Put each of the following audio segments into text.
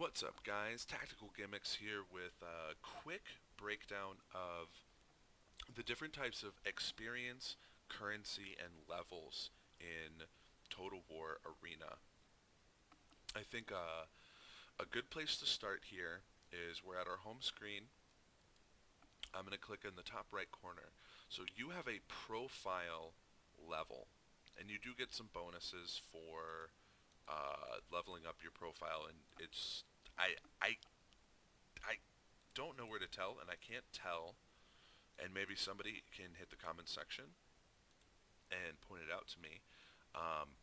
What's up, guys? Tactical Gimmicks here with a quick breakdown of the different types of experience, currency, and levels in Total War Arena. I think a good place to start here is we're at our home screen. I'm going to click in the top right corner. So you have a profile level, and you do get some bonuses for leveling up your profile. And I I I don't know where to tell, and I can't tell. And maybe somebody can hit the comments section and point it out to me.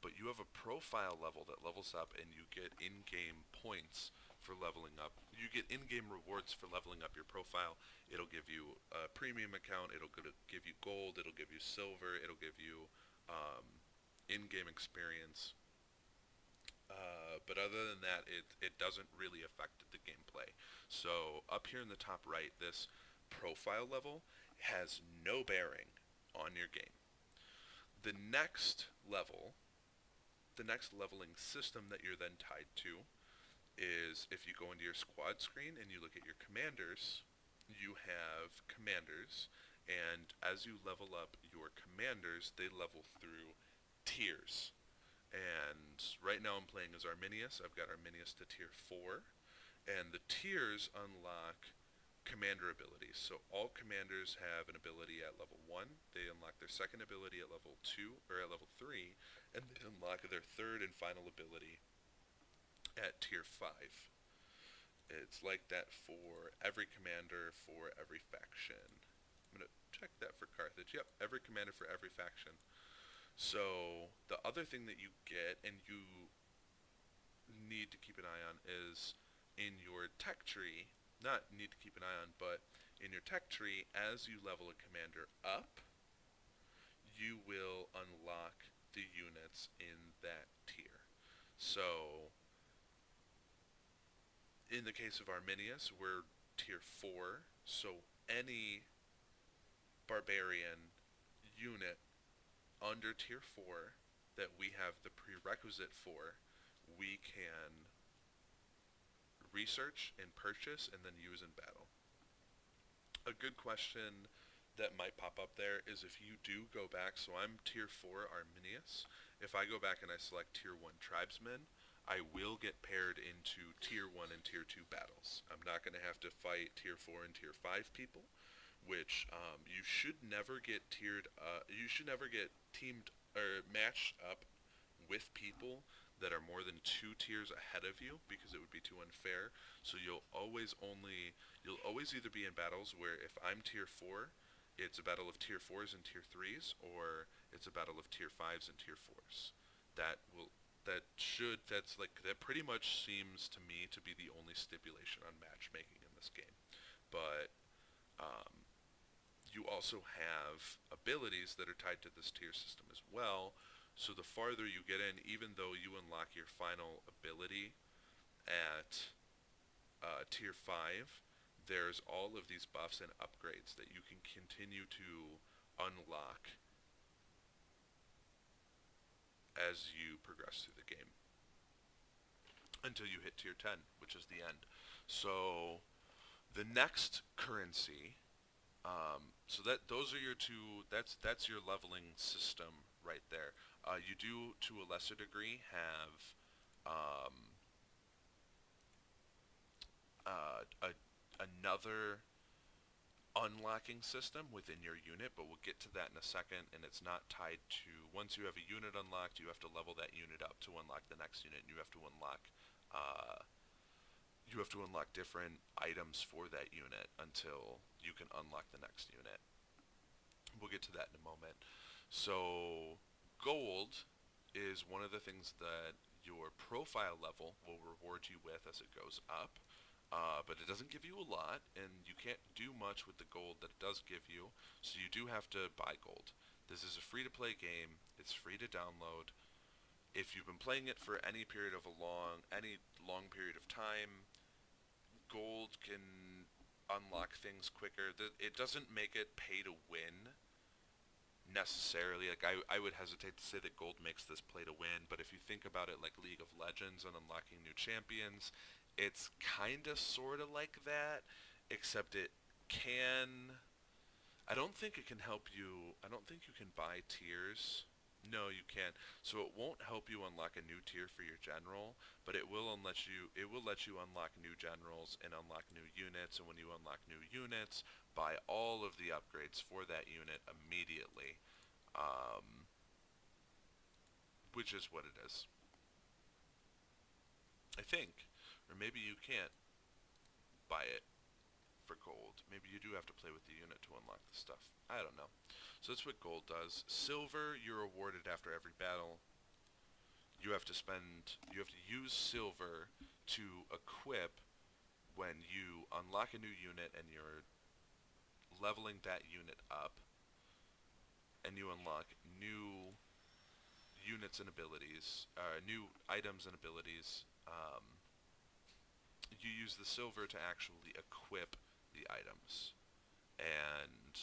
But you have a profile level that levels up, and you get in-game points for leveling up. You get in-game rewards for leveling up your profile. It'll give you a premium account. It'll give you gold. It'll give you silver. It'll give you um, in-game experience. But other than that, it doesn't really affect the gameplay. So up here in the top right, this profile level has no bearing on your game. The next level, the next leveling system that you're then tied to is if you go into your squad screen and you look at your commanders, you have commanders, and as you level up your commanders, they level through tiers. And right now I'm playing as Arminius. I've got Arminius to tier 4, and the tiers unlock commander abilities. So all commanders have an ability at level 1, they unlock their second ability at level 2 or at level 3, and they unlock their third and final ability at tier 5. It's like that for every commander for every faction. I'm going to check that for Carthage. Yep, every commander for every faction. So the other thing that you get and you need to keep an eye on is in your tech tree, not need to keep an eye on, but in your tech tree, as you level a commander up, you will unlock the units in that tier. So in the case of Arminius, we're tier 4, so any barbarian unit under tier 4 that we have the prerequisite for, we can research and purchase and then use in battle. A good question that might pop up there is if you do go back, so I'm tier 4 Arminius, if I go back and I select tier 1 Tribesmen, I will get paired into tier 1 and tier 2 battles. I'm not going to have to fight tier 4 and tier 5 people, which you should never get you should never get teamed or matched up with people that are more than 2 tiers ahead of you because it would be too unfair. So you'll always either be in battles where if I'm tier 4, it's a battle of tier 4s and tier 3s, or it's a battle of tier 5s and tier 4s. That will that pretty much seems to me to be the only stipulation on matchmaking in this game. But um, you also have abilities that are tied to this tier system as well. So the farther you get in, even though you unlock your final ability at tier 5, there's all of these buffs and upgrades that you can continue to unlock as you progress through the game until you hit tier 10, which is the end. So the next currency, so that those are your two. That's your leveling system right there. You do, to a lesser degree, have um, another unlocking system within your unit, but we'll get to that in a second. And it's not tied to, once you have a unit unlocked, you have to level that unit up to unlock the next unit, and uh, you have to unlock different items for that unit until you can unlock the next unit. We'll get to that in a moment. So gold is one of the things that your profile level will reward you with as it goes up. But it doesn't give you a lot, and you can't do much with the gold that it does give you, so you do have to buy gold. This is a free-to-play game. It's free to download. If you've been playing it for any long period of time, gold can unlock things quicker. It doesn't make it pay to win necessarily. Like I would hesitate to say that gold makes this play to win, but if you think about it like League of Legends and unlocking new champions, It's kinda sorta like that, except it can. I don't think it can help you. I don't think you can buy tiers. No, you can't. So it won't help you unlock a new tier for your general, but it will let you unlock new generals and unlock new units, and when you unlock new units, buy all of the upgrades for that unit immediately. Um, which is what it is. I think. Or maybe you can't buy it for gold. Maybe you do have to play with the unit to unlock the stuff. I don't know. So that's what gold does. Silver, you're awarded after every battle. You have to use silver to equip when you unlock a new unit and you're leveling that unit up, and you unlock new units and abilities, new items and abilities. You use the silver to actually equip the items, and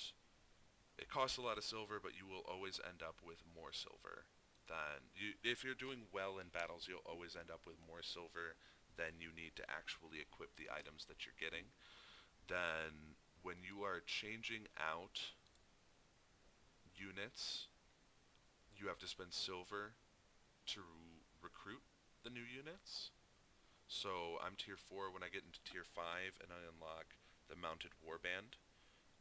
it costs a lot of silver, but you will always end up with more silver than you. If you're doing well in battles, you'll always end up with more silver than you need to actually equip the items that you're getting. Then, when you are changing out units, you have to spend silver to recruit the new units. So I'm tier 4. When I get into tier 5 and I unlock the mounted warband,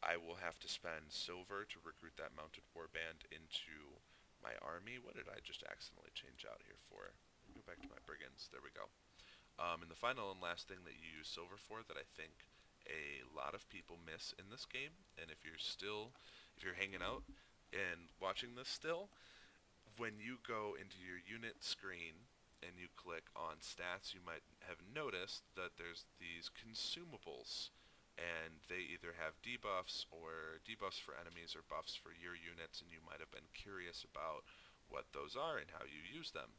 I will have to spend silver to recruit that mounted warband into my army. What did I just accidentally change out here for? Go back to my brigands. There we go. And the final and last thing that you use silver for that I think a lot of people miss in this game, and if you're hanging out and watching this still, when you go into your unit screen and you click on stats, you might have noticed that there's these consumables, and they either have debuffs or debuffs for enemies or buffs for your units, and you might have been curious about what those are and how you use them.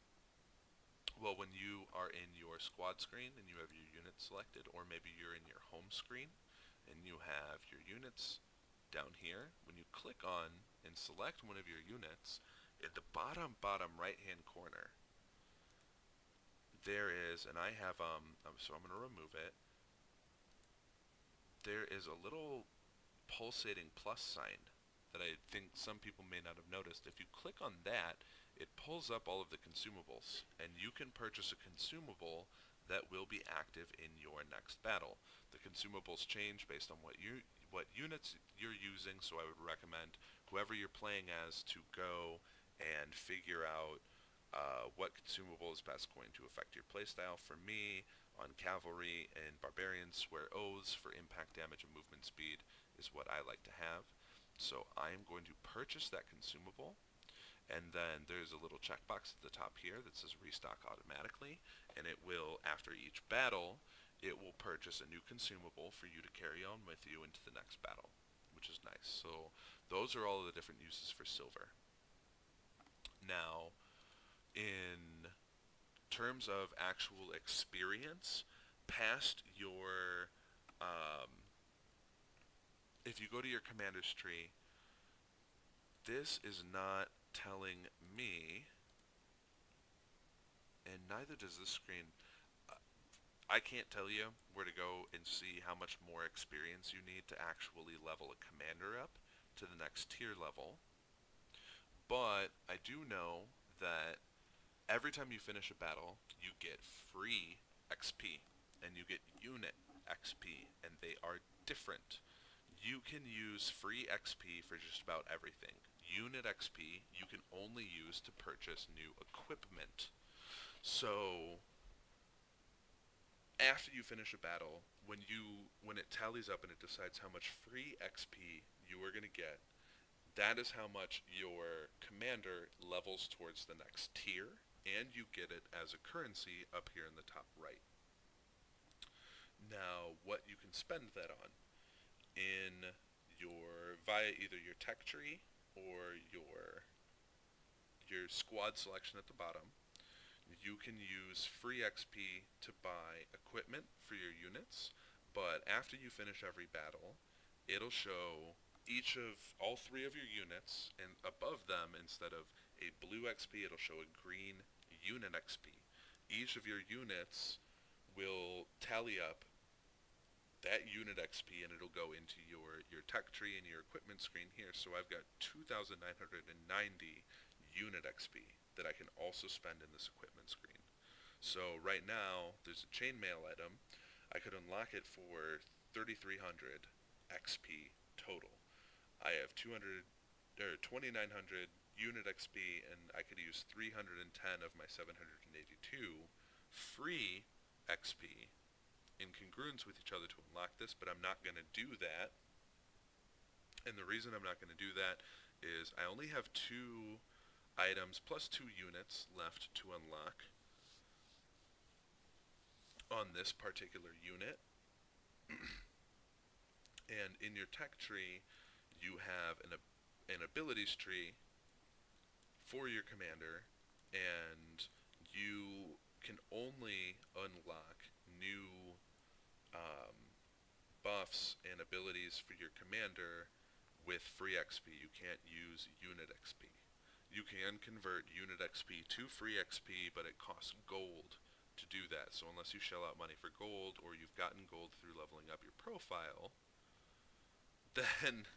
Well, when you are in your squad screen and you have your units selected, or maybe you're in your home screen and you have your units down here, when you click on and select one of your units, at the bottom right hand corner, there is, and I have, so I'm going to remove it, there is a little pulsating plus sign that I think some people may not have noticed. If you click on that, it pulls up all of the consumables, and you can purchase a consumable that will be active in your next battle. The consumables change based on what units you're using, so I would recommend whoever you're playing as to go and figure out what consumable is best going to affect your playstyle. For me, on cavalry and barbarians, swear oaths for impact damage and movement speed is what I like to have. So I am going to purchase that consumable, and then there's a little checkbox at the top here that says restock automatically, and it will, after each battle, it will purchase a new consumable for you to carry on with you into the next battle, which is nice. So those are all of the different uses for silver. Now, in terms of actual experience, past your, um, if you go to your commander's tree, this is not telling me, and neither does this screen. uh, I can't tell you where to go and see how much more experience you need to actually level a commander up to the next tier level, but I do know that every time you finish a battle, you get free XP, and you get unit XP, and they are different. You can use free XP for just about everything. Unit XP you can only use to purchase new equipment. So after you finish a battle, when it tallies up and it decides how much free XP you are going to get, that is how much your commander levels towards the next tier, and you get it as a currency up here in the top right. Now, what you can spend that on in via either your tech tree or your squad selection at the bottom, you can use free XP to buy equipment for your units, but after you finish every battle, it'll show each of all three of your units, and above them, instead of a blue XP, it'll show a green unit XP. Each of your units will tally up that unit XP, and it'll go into your tech tree and your equipment screen here. So I've got 2,990 unit XP that I can also spend in this equipment screen. So right now, there's a chainmail item. I could unlock it for 3,300 XP total. I have 2,900 unit XP, and I could use 310 of my 782 free XP in congruence with each other to unlock this, but I'm not going to do that. And the reason I'm not going to do that is I only have 2 items plus 2 units left to unlock on this particular unit. And in your tech tree, you have an abilities tree for your commander, and you can only unlock new buffs and abilities for your commander with free XP. You can't use unit XP. You can convert unit XP to free XP, but it costs gold to do that. So unless you shell out money for gold, or you've gotten gold through leveling up your profile, then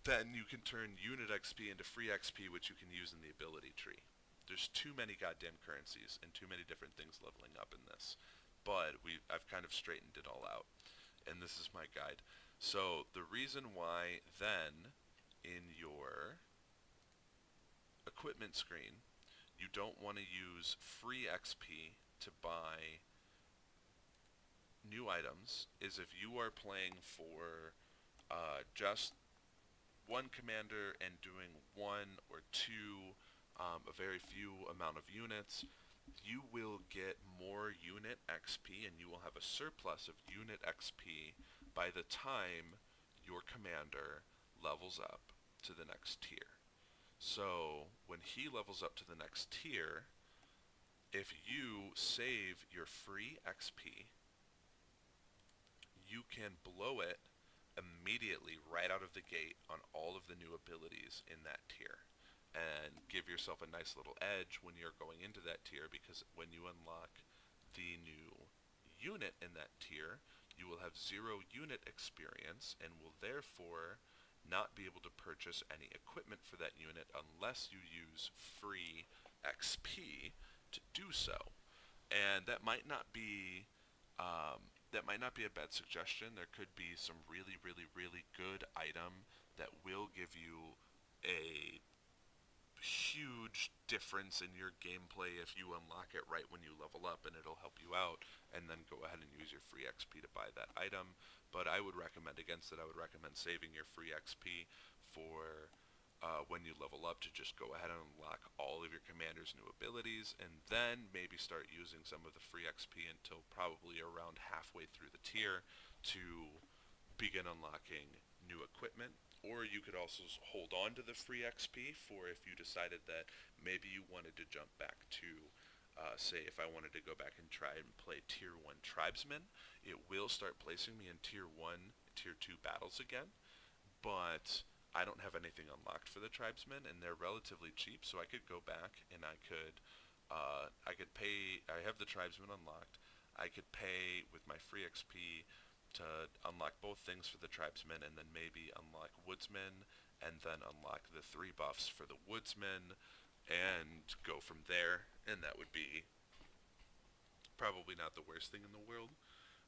then you can turn unit XP into free XP, which you can use in the ability tree. There's too many goddamn currencies and too many different things leveling up in this. But I've kind of straightened it all out, and this is my guide. So the reason why then in your equipment screen you don't want to use free XP to buy new items is if you are playing for just one commander and doing 1 or 2, a very few amount of units, you will get more unit XP, and you will have a surplus of unit XP by the time your commander levels up to the next tier. So when he levels up to the next tier, if you save your free XP, you can blow it immediately right out of the gate on all of the new abilities in that tier, and give yourself a nice little edge when you're going into that tier, because when you unlock the new unit in that tier, you will have 0 unit experience and will therefore not be able to purchase any equipment for that unit unless you use free XP to do so. And that might not be a bad suggestion. There could be some really, really, really good item that will give you a huge difference in your gameplay if you unlock it right when you level up, and it'll help you out, and then go ahead and use your free XP to buy that item. But I would recommend against it. I would recommend saving your free XP for when you level up, to just go ahead and unlock all of your commander's new abilities, and then maybe start using some of the free XP until probably around halfway through the tier to begin unlocking new equipment. Or you could also hold on to the free XP for if you decided that maybe you wanted to jump back to, say if I wanted to go back and try and play Tier 1 Tribesmen, it will start placing me in Tier 1, Tier 2 battles again, but I don't have anything unlocked for the Tribesmen, and they're relatively cheap, so I could go back and I could pay. I have the Tribesmen unlocked. I could pay with my free XP to unlock both things for the Tribesmen, and then maybe unlock Woodsmen, and then unlock the 3 buffs for the Woodsmen, and go from there. And that would be probably not the worst thing in the world.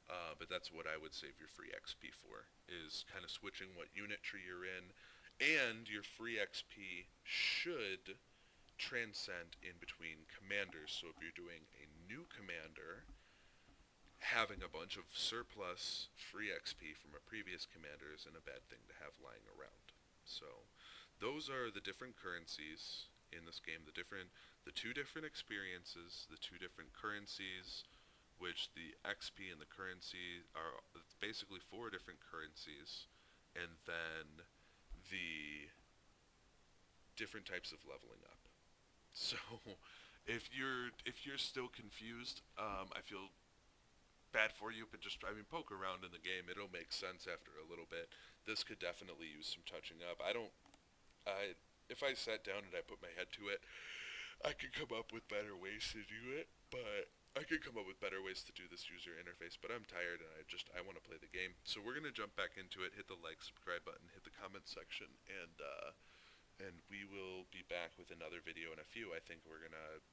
But that's what I would save your free XP for, is kind of switching what unit tree you're in, and your free XP should transcend in between commanders. So if you're doing a new commander, having a bunch of surplus free XP from a previous commander isn't a bad thing to have lying around. So those are the different currencies in this game, the 2 different experiences, the 2 different currencies, which the XP and the currency are basically 4 different currencies, and then the different types of leveling up. So if you're still confused, I feel bad for you, but just poke around in the game. It'll make sense after a little bit. This could definitely use some touching up. If I sat down and I put my head to it, I could come up with better ways to do it, but I could come up with better ways to do this user interface, but I'm tired and I want to play the game. So we're gonna jump back into it. Hit the like, subscribe button, hit the comment section, and we will be back with another video in a few. I think we're gonna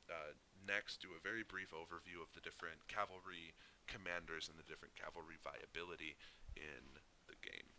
next do a very brief overview of the different cavalry commanders and the different cavalry viability in the game.